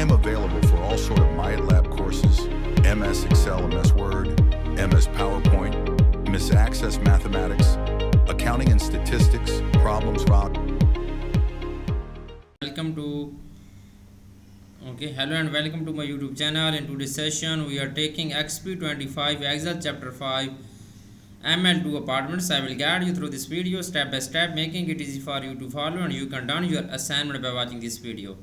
I'm available for all sort of MyLab courses, MS Excel, MS Word, MS PowerPoint, MS Access Mathematics, Accounting and Statistics, Problems Rock. Hello and welcome to my YouTube channel. In today's session, we are taking Exp25 Excel Chapter 5 ML2 Apartments. I will guide you through this video step by step, making it easy for you to follow, and you can done your assignment by watching this video.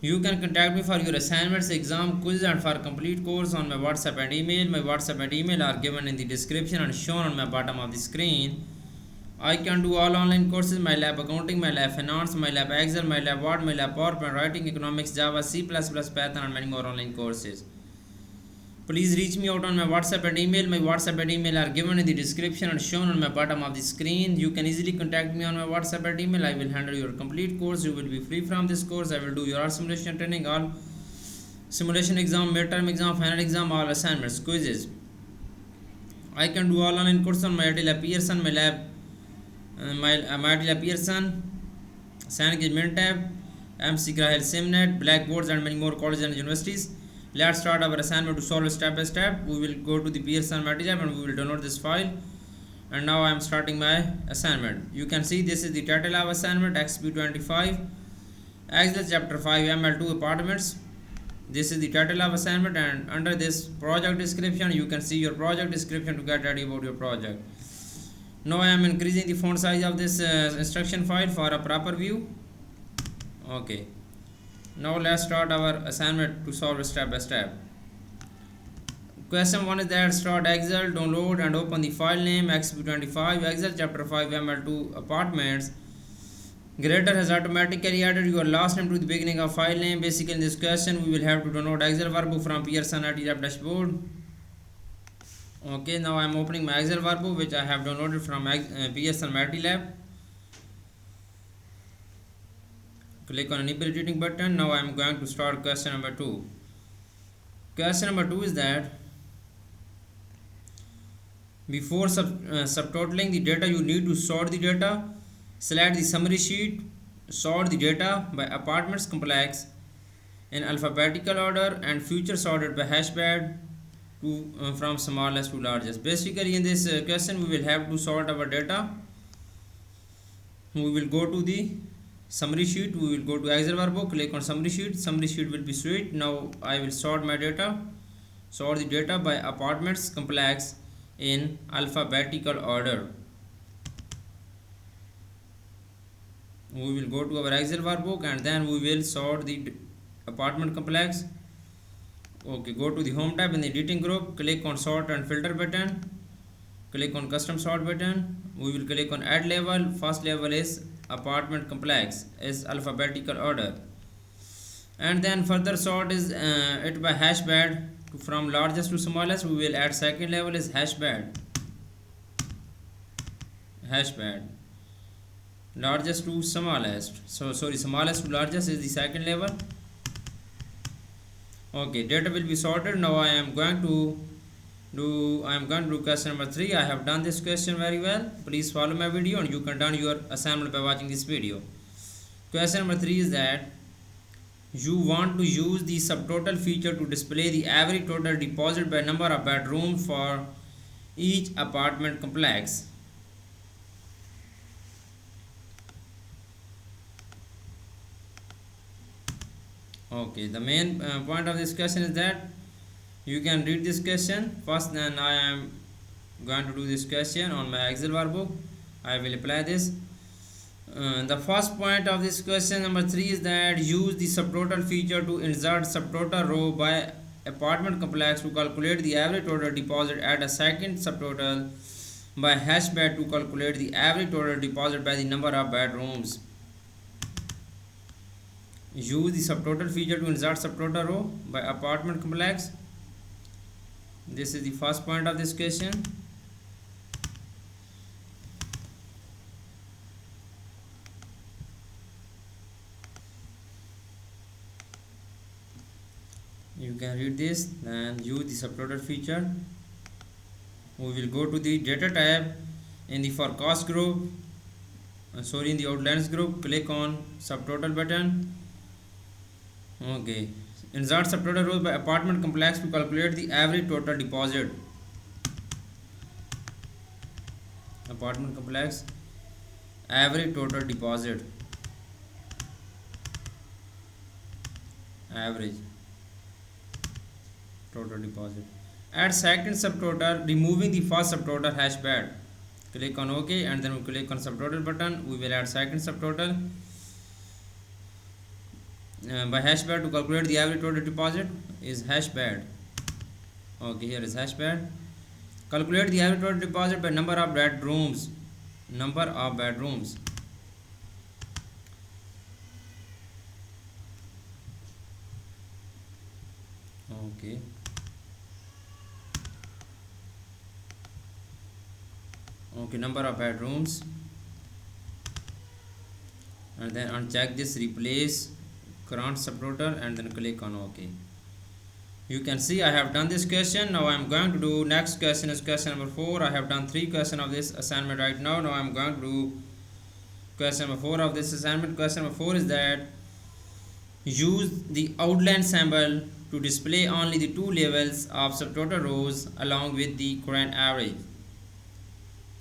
You can contact me for your assignments, exam, quiz, and for complete course on my WhatsApp and email. My WhatsApp and email are given in the description and shown on my bottom of the screen. I can do all online courses: MyLab Accounting, MyLab Finance, MyLab Excel, MyLab Word, MyLab PowerPoint, Writing, Economics, Java, C++, Python, and many more online courses. Please reach me out on my WhatsApp and email. My WhatsApp and email are given in the description and shown on my bottom of the screen. You can easily contact me on my WhatsApp and email. I will handle your complete course. You will be free from this course. I will do your simulation training, all simulation exam, midterm exam, final exam, all assignments, quizzes. I can do all online courses on my LaundryUProposal Pearson, my Pearson, Sandgate Mintab, MC Grahel Simnet, Blackboards, and many more colleges and universities. Let's start our assignment to solve step by step. We will go to the Pearson MATLAB and we will download this file. And now I am starting my assignment. You can see this is the title of assignment, Exp25 Excel Chapter 5 ML2 Apartments. This is the title of assignment, and under this project description you can see your project description to get ready about your project. Now I am increasing the font size of this instruction file for a proper view. Okay. Now let's start our assignment to solve step by step. Question 1 is that start Excel, download and open the file name Exp25 Excel Chapter 5 ML2 Apartments. Grader has automatically added your last name to the beginning of file name. Basically in this question we will have to download Excel workbook from Pearson MATLAB dashboard. Okay, now I am opening my Excel workbook which I have downloaded from Pearson MATLAB. Click on enable editing button. Now I am going to start question number 2. Question number 2 is that before subtotaling the data, you need to sort the data. Select the summary sheet, sort the data by apartments complex in alphabetical order and future sorted by hashbad from smallest to largest. Basically in this question we will have to sort our data. We will go to the summary sheet, we will go to Excel workbook, click on summary sheet will be sweet. Now I will sort my data, sort the data by apartments complex in alphabetical order. We will go to our Excel workbook and then we will sort the apartment complex. Okay, go to the home tab in the editing group, click on sort and filter button, click on custom sort button. We will click on add level. First level is apartment complex is alphabetical order, and then further sort is it by hashbad from largest to smallest. We will add second level is hashbad largest to smallest. Smallest to largest is the second level. Okay, data will be sorted. Now I am going to do question number 3. I have done this question very well. Please follow my video and you can done your assignment by watching this video. Question number 3 is that you want to use the subtotal feature to display the average total deposit by number of bedrooms for each apartment complex. Okay, the main point of this question is that you can read this question first, then I am going to do this question on my Excel workbook. I will apply this. The first point of this question number 3 is that use the subtotal feature to insert subtotal row by apartment complex to calculate the average total deposit. Add a second subtotal by hashbad to calculate the average total deposit by the number of bedrooms. Use the subtotal feature to insert subtotal row by apartment complex. This is the first point of this question. You can read this and use the subtotal feature. We will go to the data tab in the forecast group, in the outlines group. Click on subtotal button. Okay. Insert subtotal rows by apartment complex to calculate the average total deposit. Apartment complex average total deposit. Average total deposit. Add second subtotal, removing the first subtotal hash pad. Click on OK and then we click on subtotal button. We will add second subtotal. By hash pad to calculate the average total deposit is hash pad. Okay, here is hash pad. Calculate the average total deposit by number of bedrooms. Number of bedrooms. Okay. Okay, number of bedrooms. And then uncheck this replace current subtotal and then click on OK. You can see I have done this question. Now I am going to do next question is question number 4. I have done 3 questions of this assignment right now. Now I am going to do question number 4 of this assignment. Question number 4 is that use the outline symbol to display only the 2 levels of subtotal rows along with the current average,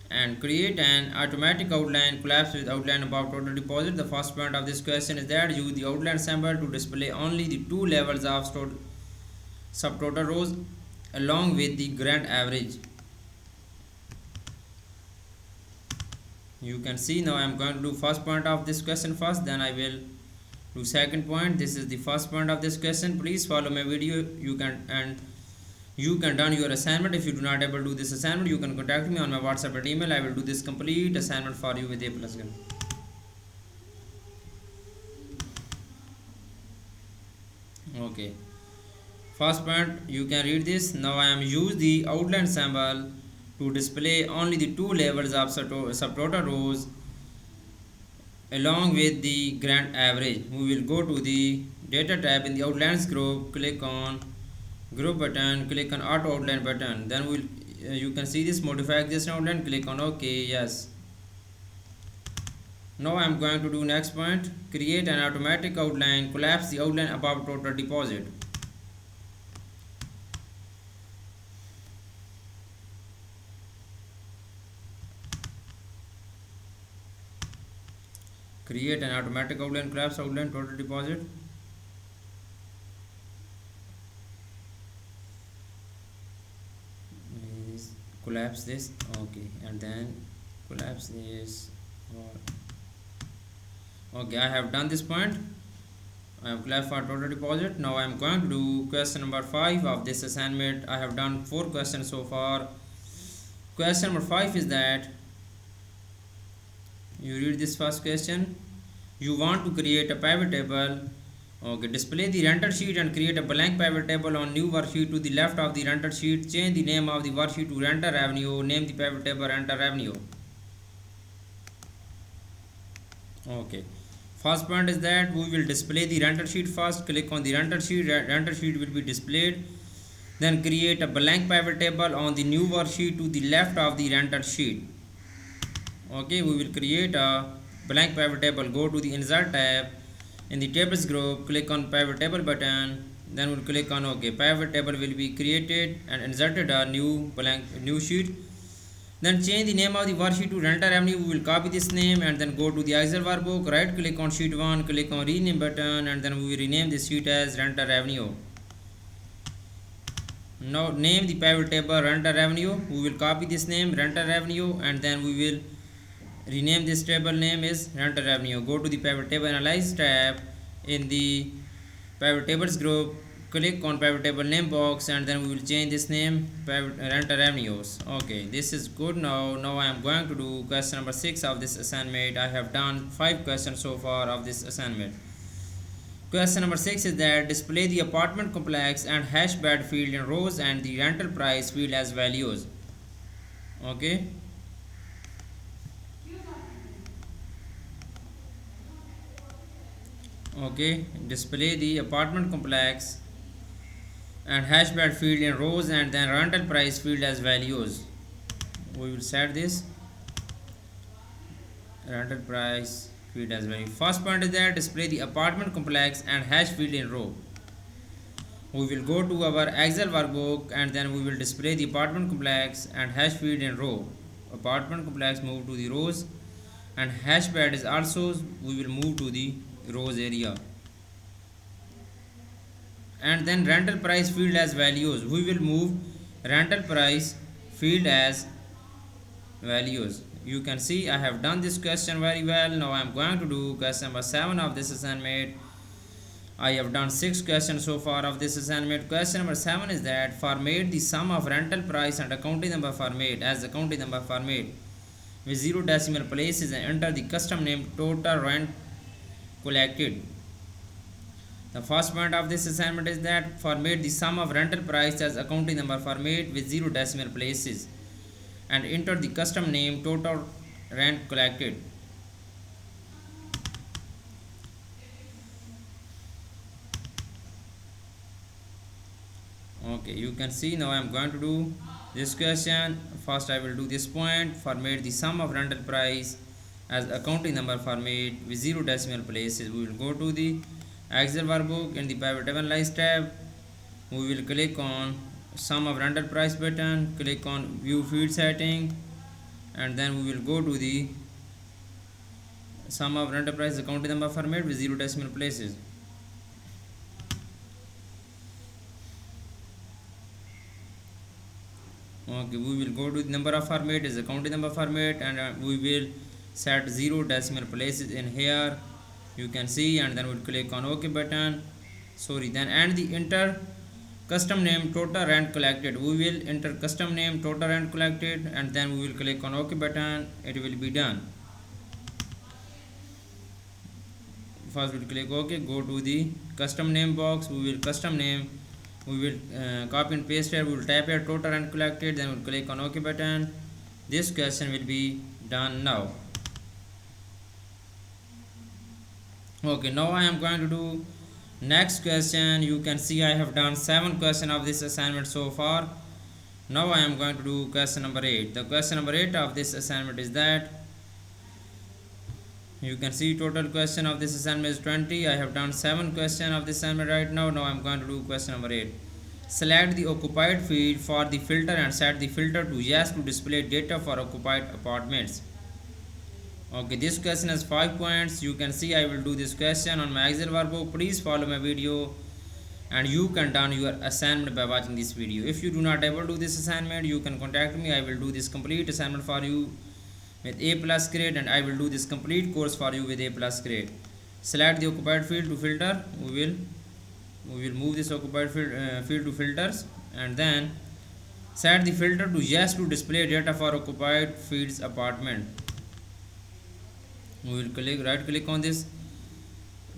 and create an automatic outline collapse with outline above total deposit. The first point of this question is that use the outline symbol to display only the 2 levels of subtotal rows along with the grand average. You can see now I am going to do first point of this question first, then I will do second point. This is the first point of this question. Please follow my video. You can done your assignment. If you do not able to do this assignment, you can contact me on my WhatsApp or email. I will do this complete assignment for you with A+ grade. Okay. First point, you can read this. Now I am use the outline symbol to display only the 2 levels of subtotal rows along with the grand average. We will go to the data tab in the outlines group, click on group button, click on auto outline button, then you can see this modify existing outline, click on OK. Yes. Now I am going to do next point, create an automatic outline, collapse the outline above total deposit. Create an automatic outline, collapse outline total deposit. Collapse this. Okay, and then collapse this. Okay, I have done this point. I have collapsed for total deposit. Now I am going to do question number 5 of this assignment. I have done 4 questions so far. Question number 5 is that you read this first question. You want to create a pivot table. Okay, display the renter sheet and create a blank pivot table on new worksheet to the left of the renter sheet. Change the name of the worksheet to renter revenue. Name the pivot table renter revenue. Okay. First point is that we will display the renter sheet first. Click on the renter sheet. Renter sheet will be displayed. Then create a blank pivot table on the new worksheet to the left of the renter sheet. Okay, we will create a blank pivot table. Go to the insert tab. In the tables group, click on pivot table button, then we'll click on OK. Pivot table will be created and inserted a new sheet. Then change the name of the worksheet to renter revenue. We will copy this name and then go to the Excel workbook. Right click on sheet 1, click on rename button, and then we will rename this sheet as renter revenue. Now name the pivot table renter revenue. We will copy this name renter revenue and then we will rename this table name is renter revenue. Go to the pivot table analyze tab. In the pivot tables group, click on pivot table name box and then we will change this name renter revenues. Okay, this is good. Now I am going to do question number 6 of this assignment. I have done 5 questions so far of this assignment. Question number 6 is that display the apartment complex and hash bed field in rows and the rental price field as values. Okay. Okay, display the apartment complex and hash bed field in rows and then rental price field as values. We will set this rental price field as value. First point is that display the apartment complex and hash field in row. We will go to our Excel workbook and then we will display the apartment complex and hash field in row. Apartment complex move to the rows and hash pad is also we will move to the rows area. And then rental price field as values. We will move rental price field as values. You can see I have done this question very well. Now I am going to do question number 7 of this assignment. I have done 6 questions so far of this assignment. Question number 7 is that format the sum of rental price and accounting number format as accounting number format with 0 decimal places and enter the custom name total rent collected. The first point of this assignment is that format the sum of rental price as accounting number format with 0 decimal places and enter the custom name total rent collected. Okay, you can see now I am going to do this question. First I will do this point, format the sum of rental price as accounting number format with 0 decimal places. We will go to the Excel workbook. In the pivot table analyze tab we will click on sum of rental price button, click on view field setting, and then we will go to the sum of rental price accounting number format with 0 decimal places. Okay, we will go to the number of format is accounting number format and we will set 0 decimal places in here. You can see, and then we'll click on OK button. Then and the enter custom name total rent collected. We will enter custom name total rent collected and then we will click on OK button. It will be done. First we'll click OK, go to the custom name box. We will custom name, we will copy and paste here. We will type here total rent collected, then we'll click on OK button. This question will be done now. Okay, now I am going to do next question. You can see I have done 7 questions of this assignment so far. Now I am going to do question number 8. The question number 8 of this assignment is that you can see total question of this assignment is 20. I have done 7 questions of this assignment right now. Now I am going to do question number 8. Select the occupied field for the filter and set the filter to yes to display data for occupied apartments. Okay, this question has 5 points. You can see I will do this question on my Excel workbook. Please follow my video and you can done your assignment by watching this video. If you do not able to do this assignment, you can contact me. I will do this complete assignment for you with A+ grade and I will do this complete course for you with A+ grade. Select the occupied field to filter. We will move this occupied field to filters and then set the filter to yes to display data for occupied fields apartment. We will right click on this,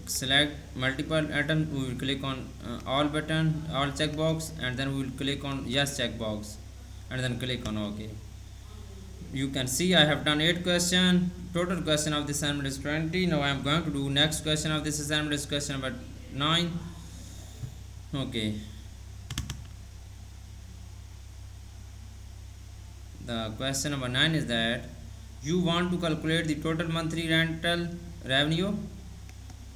select multiple items. We will click on all button, all checkbox, and then we will click on yes checkbox and then click on OK. You can see I have done 8 questions. Total question of this assignment is 20. Now I am going to do next question of this assignment is question number 9. Okay, the question number 9 is that you want to calculate the total monthly rental revenue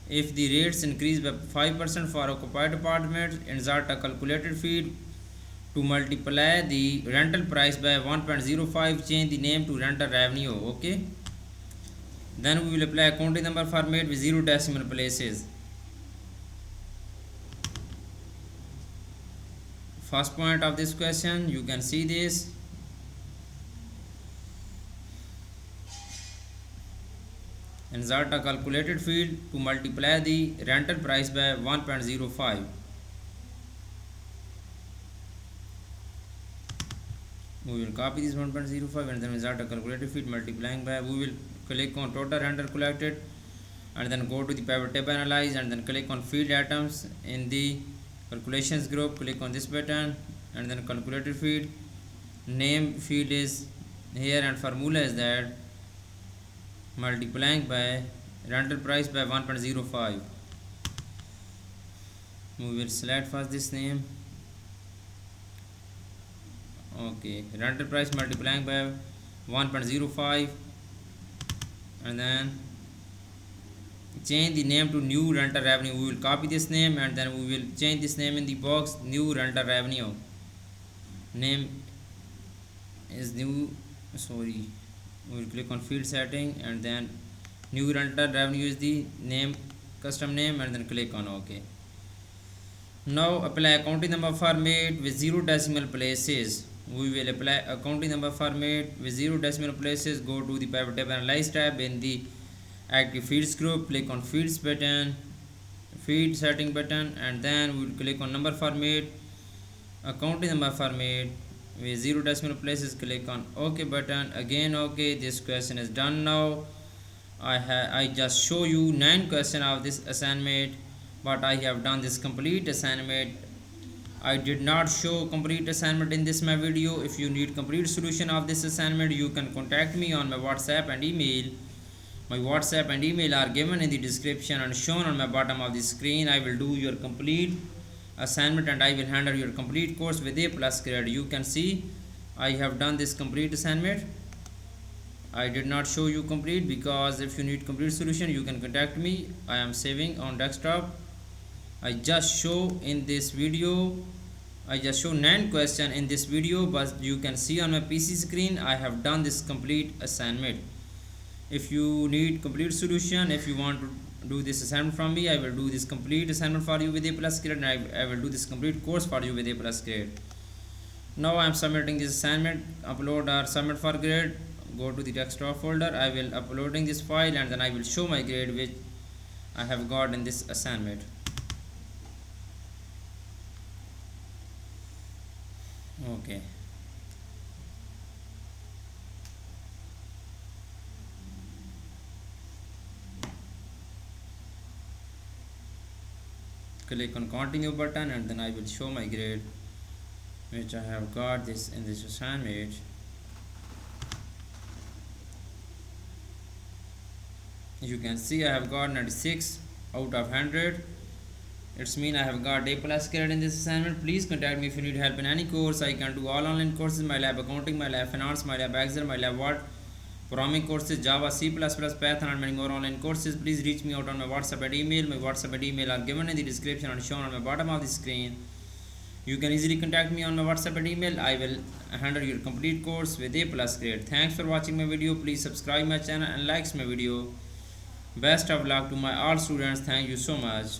if the rates increase by 5% for occupied apartments. Insert a calculated field to multiply the rental price by 1.05. Change the name to rental revenue. Okay, then we will apply accounting number format with 0 decimal places. First point of this question, you can see this. Insert a calculated field to multiply the rental price by 1.05. We will copy this 1.05 and then insert a calculated field multiplying by. We will click on total rental collected and then go to the pivot table analyze and then click on field items in the calculations group. Click on this button and then calculated field. Name field is here and formula is that multiplying by rental price by 1.05. We will select first this name. Okay, rental price multiplying by 1.05 and then change the name to new rental revenue. We will copy this name and then we will change this name in the box. New rental revenue name is new, sorry, we will click on field setting and then new rental revenue is the name, custom name, and then click on OK. Now apply accounting number format with 0 decimal places. We will apply accounting number format with 0 decimal places. Go to the pivot table analyze tab in the active fields group, click on fields button, field setting button, and then we will click on number format, accounting number format with 0 decimal places. Click on OK button, again OK. This question is done. Now I just show you 9 questions of this assignment, but I have done this complete assignment. I did not show complete assignment in this my video. If you need complete solution of this assignment, you can contact me on my WhatsApp and email. My WhatsApp and email are given in the description and shown on my bottom of the screen. I will do your complete assignment and I will handle your complete course with A+ grade. You can see I have done this complete assignment. I did not show you complete because if you need complete solution, you can contact me. I am saving on desktop. I just show in this video, I just show 9 questions in this video, but you can see on my PC screen I have done this complete assignment. If you need complete solution, if you want to do this assignment from me, I will do this complete assignment for you with A+ grade, and I will do this complete course for you with A+ grade. Now I am submitting this assignment. Upload or submit for grade. Go to the desktop folder. I will uploading this file and then I will show my grade which I have got in this assignment. Okay. Click on continue button and then I will show my grade which I have got this in this assignment. You can see I have got 96 out of 100. It's mean I have got A+ grade in this assignment. Please contact me if you need help in any course. I can do all online courses, my lab accounting, my lab finance, my lab Excel, my lab Word, programming courses, Java, C++, Python, and many more online courses. Please reach me out on my WhatsApp and email. My WhatsApp and email are given in the description and shown on the bottom of the screen. You can easily contact me on my WhatsApp and email. I will handle your complete course with A+ grade. Thanks for watching my video. Please subscribe my channel and likes my video. Best of luck to my all students. Thank you so much.